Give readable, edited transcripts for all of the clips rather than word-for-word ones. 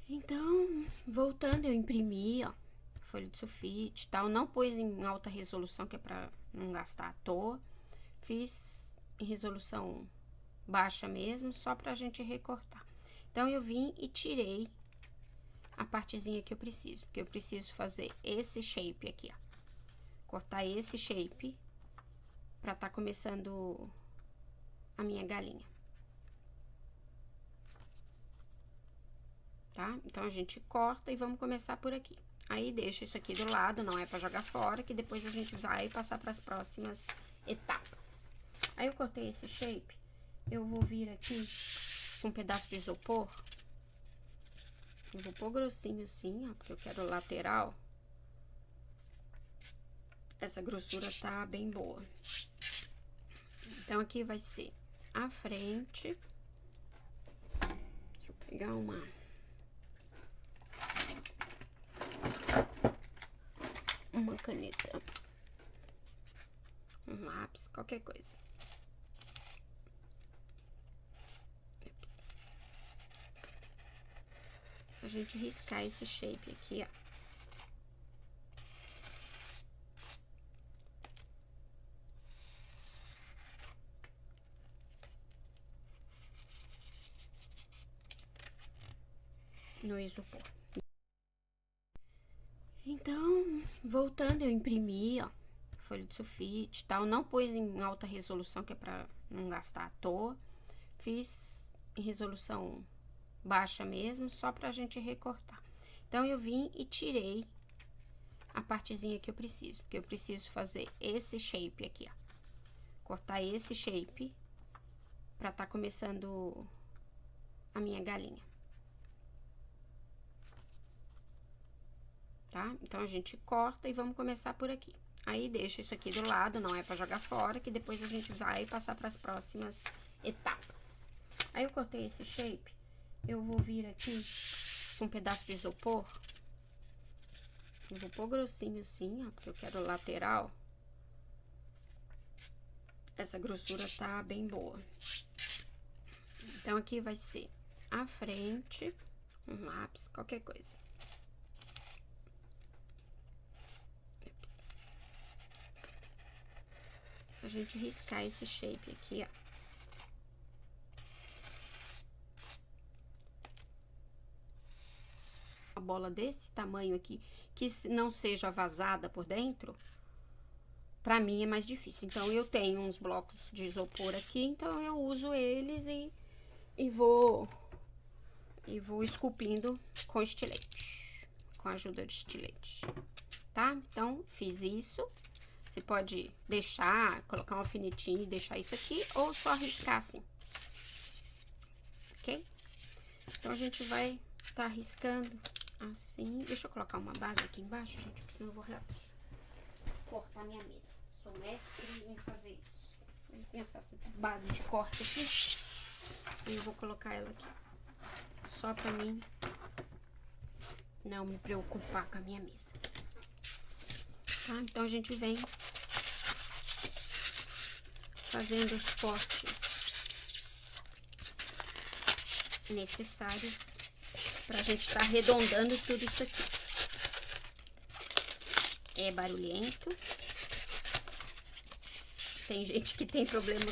Então, voltando, eu imprimi, ó, folha de sulfite e tal. Não pus em alta resolução, que é pra não gastar à toa. Fiz em resolução baixa mesmo, só pra gente recortar. Então, eu vim e tirei a partezinha que eu preciso, porque eu preciso fazer esse shape aqui, ó. Cortar esse shape pra tá começando a minha galinha. Tá? Então, a gente corta e vamos começar por aqui. Aí, deixa isso aqui do lado, não é pra jogar fora, que depois a gente vai passar pras próximas etapas. Aí, eu cortei esse shape, eu vou vir aqui com um pedaço de isopor. Eu vou pôr grossinho assim, ó, porque eu quero lateral. Essa grossura tá bem boa. Então, aqui vai ser a frente. Deixa eu pegar uma caneta, um lápis, qualquer coisa. A gente riscar esse shape aqui, ó. No isopor. Então, voltando, eu imprimi, ó, folha de sulfite e tal. Não pus em alta resolução, que é pra não gastar à toa. Fiz em resolução baixa mesmo, só pra gente recortar. Então, eu vim e tirei a partezinha que eu preciso, porque eu preciso fazer esse shape aqui, ó. Cortar esse shape pra tá começando a minha galinha. Tá? Então, a gente corta e vamos começar por aqui. Aí, deixa isso aqui do lado, não é pra jogar fora, que depois a gente vai passar pras próximas etapas. Aí, eu cortei esse shape, eu vou vir aqui com um pedaço de isopor. Eu vou pôr grossinho assim, ó, porque eu quero lateral. Essa grossura tá bem boa. Então, aqui vai ser a frente, um lápis, qualquer coisa. A gente riscar esse shape aqui, ó. Uma bola desse tamanho aqui, que não seja vazada por dentro, pra mim é mais difícil. Então, eu tenho uns blocos de isopor aqui, então eu uso eles e vou esculpindo com estilete, com a ajuda de estilete, tá? Então, fiz isso. Você pode deixar, colocar um alfinetinho e deixar isso aqui, ou só riscar assim, ok? Então, a gente vai tá riscando assim. Deixa eu colocar uma base aqui embaixo, gente, porque senão eu vou cortar minha mesa. Sou mestre em fazer isso. Vou pensar essa base de corte aqui e eu vou colocar ela aqui, só pra mim não me preocupar com a minha mesa. Tá? Então, a gente vem fazendo os cortes necessários pra gente tá arredondando tudo isso aqui. É barulhento. Tem gente que tem problema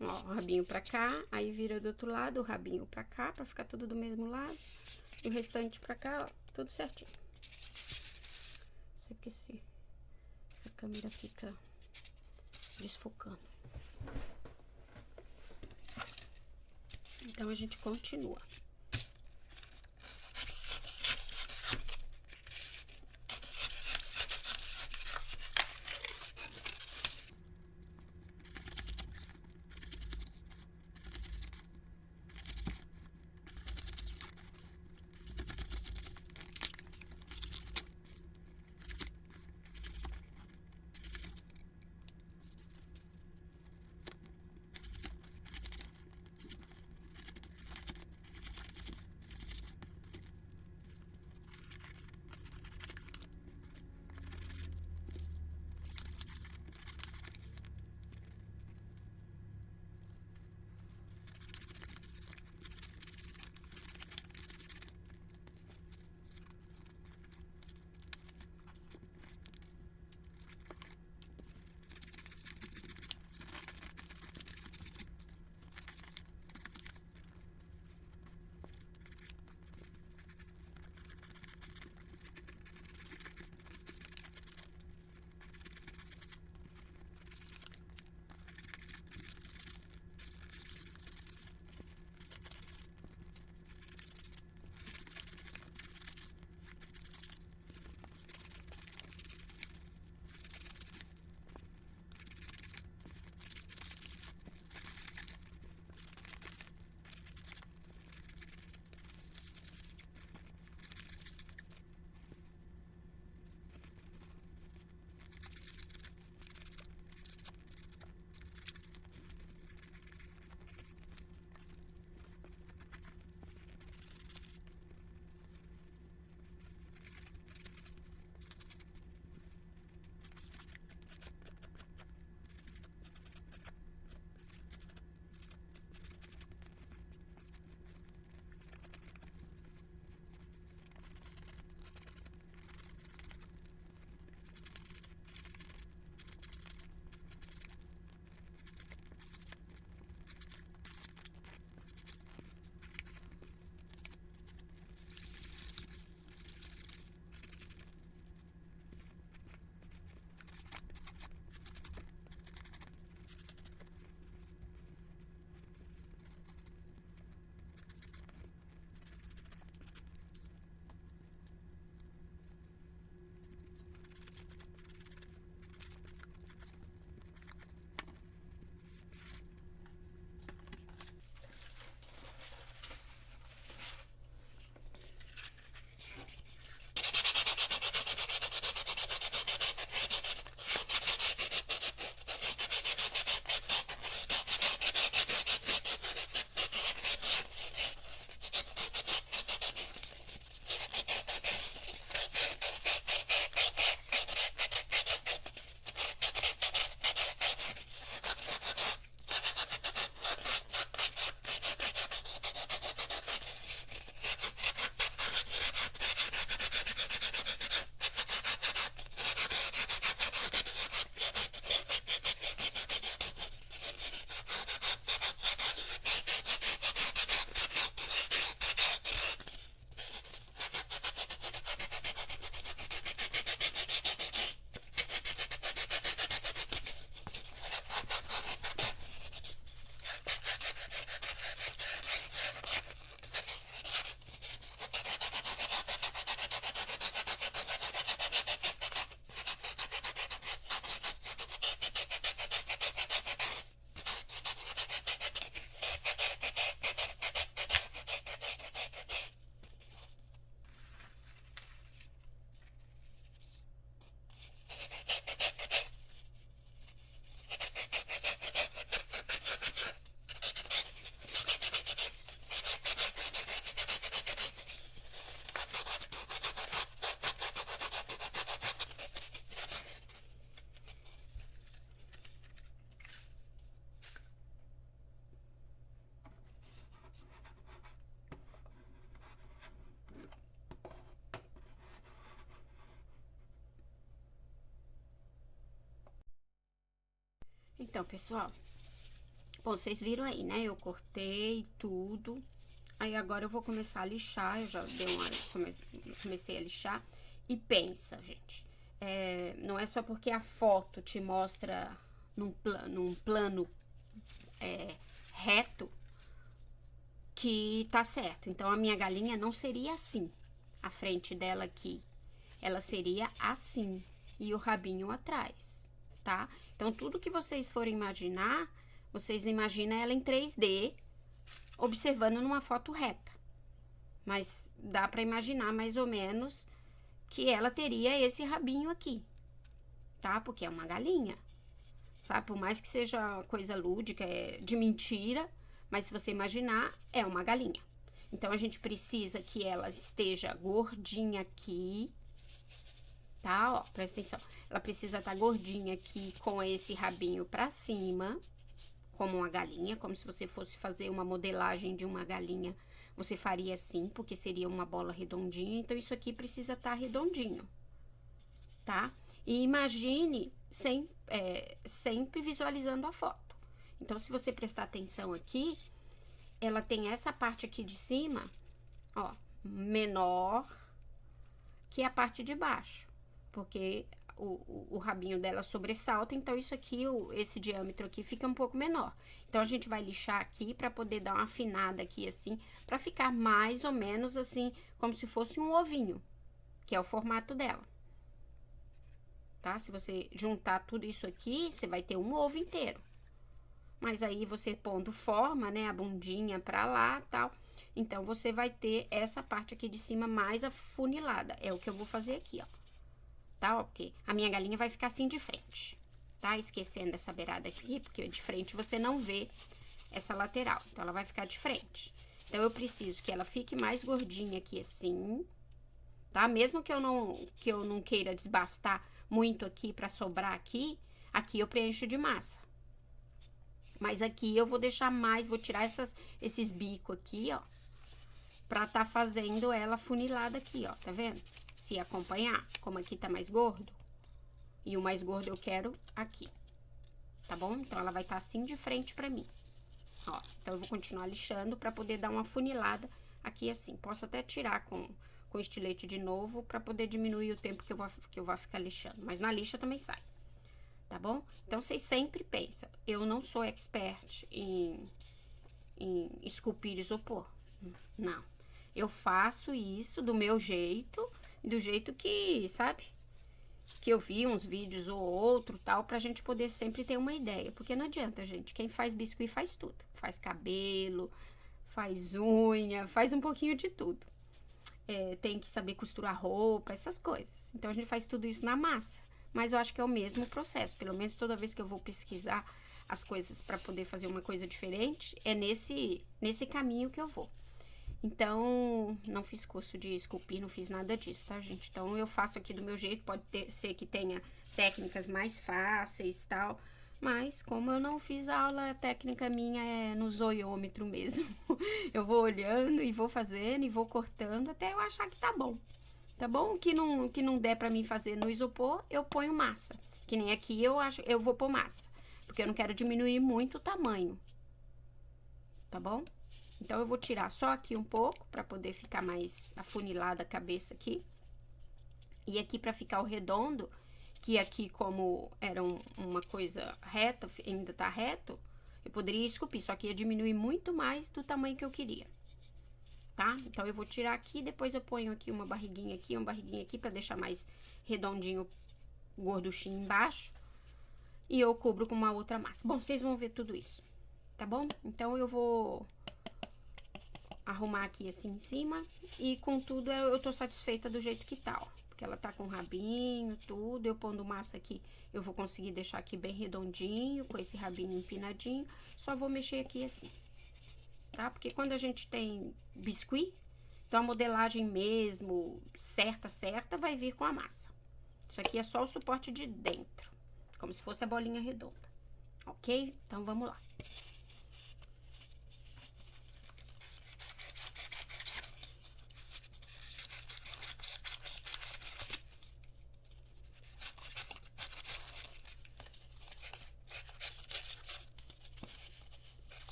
ó, o rabinho pra cá, aí vira do outro lado, o rabinho pra cá, pra ficar tudo do mesmo lado. E o restante pra cá, ó, tudo certinho. Não sei porque essa câmera fica desfocando. Então, a gente continua. Então, pessoal, bom, vocês viram aí, né? Eu cortei tudo. Aí agora eu vou começar a lixar. Eu já dei comecei a lixar. E pensa, gente, não é só porque a foto te mostra num plano reto que tá certo. Então, a minha galinha não seria assim. A frente dela aqui, ela seria assim. E o rabinho atrás, tá? Então, tudo que vocês forem imaginar, vocês imaginam ela em 3D, observando numa foto reta. Mas dá pra imaginar mais ou menos que ela teria esse rabinho aqui, tá? Porque é uma galinha, sabe? Por mais que seja coisa lúdica, de mentira, mas se você imaginar, é uma galinha. Então, a gente precisa que ela esteja gordinha aqui, tá? Ó, presta atenção. Ela precisa estar gordinha aqui com esse rabinho pra cima, como uma galinha, como se você fosse fazer uma modelagem de uma galinha. Você faria assim, porque seria uma bola redondinha. Então, isso aqui precisa estar redondinho, tá? E imagine sempre visualizando a foto. Então, se você prestar atenção aqui, ela tem essa parte aqui de cima, ó, menor que a parte de baixo, porque o rabinho dela sobressalta, então isso aqui, esse diâmetro aqui fica um pouco menor. Então, a gente vai lixar aqui pra poder dar uma afinada aqui assim, pra ficar mais ou menos assim, como se fosse um ovinho, que é o formato dela. Tá? Se você juntar tudo isso aqui, você vai ter um ovo inteiro. Mas aí, você pondo forma, né, a bundinha pra lá, tal, então, você vai ter essa parte aqui de cima mais afunilada. É o que eu vou fazer aqui, ó. Tá? Ó, porque a minha galinha vai ficar assim de frente, tá? Esquecendo essa beirada aqui, porque de frente você não vê essa lateral. Então, ela vai ficar de frente. Então, eu preciso que ela fique mais gordinha aqui assim, tá? Mesmo que eu não queira desbastar muito aqui pra sobrar aqui eu preencho de massa. Mas aqui eu vou deixar mais, vou tirar esses bicos aqui, ó, pra tá fazendo ela funilada aqui, ó, tá vendo? Se acompanhar, como aqui tá mais gordo, e o mais gordo eu quero aqui, tá bom? Então, ela vai estar assim de frente pra mim, ó. Então, eu vou continuar lixando pra poder dar uma funilada aqui assim. Posso até tirar com estilete de novo pra poder diminuir o tempo que eu vou ficar lixando, mas na lixa também sai. Tá bom? Então, vocês sempre pensam, eu não sou expert em esculpir isopor. Não. Eu faço isso do meu jeito, do jeito que, sabe? Que eu vi uns vídeos ou outro, tal, pra gente poder sempre ter uma ideia. Porque não adianta, gente. Quem faz biscuit faz tudo. Faz cabelo, faz unha, faz um pouquinho de tudo. Tem que saber costurar roupa, essas coisas. Então, a gente faz tudo isso na massa. Mas eu acho que é o mesmo processo. Pelo menos toda vez que eu vou pesquisar as coisas para poder fazer uma coisa diferente, é nesse caminho que eu vou. Então, não fiz curso de esculpir, não fiz nada disso, tá, gente? Então, eu faço aqui do meu jeito. Pode ser que tenha técnicas mais fáceis e tal. Mas, como eu não fiz aula, a técnica minha é no zoiômetro mesmo. Eu vou olhando e vou fazendo e vou cortando até eu achar que tá bom. Tá bom? O que não der pra mim fazer no isopor, eu ponho massa. Que nem aqui eu vou pôr massa. Porque eu não quero diminuir muito o tamanho. Tá bom? Então, eu vou tirar só aqui um pouco, pra poder ficar mais afunilada a cabeça aqui. E aqui, pra ficar o redondo, que aqui, como era uma coisa reta, ainda tá reto, eu poderia esculpir, só que ia diminuir muito mais do tamanho que eu queria. Tá? Então, eu vou tirar aqui, depois eu ponho aqui uma barriguinha aqui, pra deixar mais redondinho, gorduchinho embaixo. E eu cubro com uma outra massa. Bom, vocês vão ver tudo isso, tá bom? Então, eu vou arrumar aqui assim em cima. E com tudo, eu tô satisfeita do jeito que tá, ó. Porque ela tá com rabinho, tudo. Eu pondo massa aqui, eu vou conseguir deixar aqui bem redondinho, com esse rabinho empinadinho. Só vou mexer aqui assim. Tá? Porque quando a gente tem biscuit, então a modelagem mesmo, certa, vai vir com a massa. Isso aqui é só o suporte de dentro, como se fosse a bolinha redonda, ok? Então, vamos lá.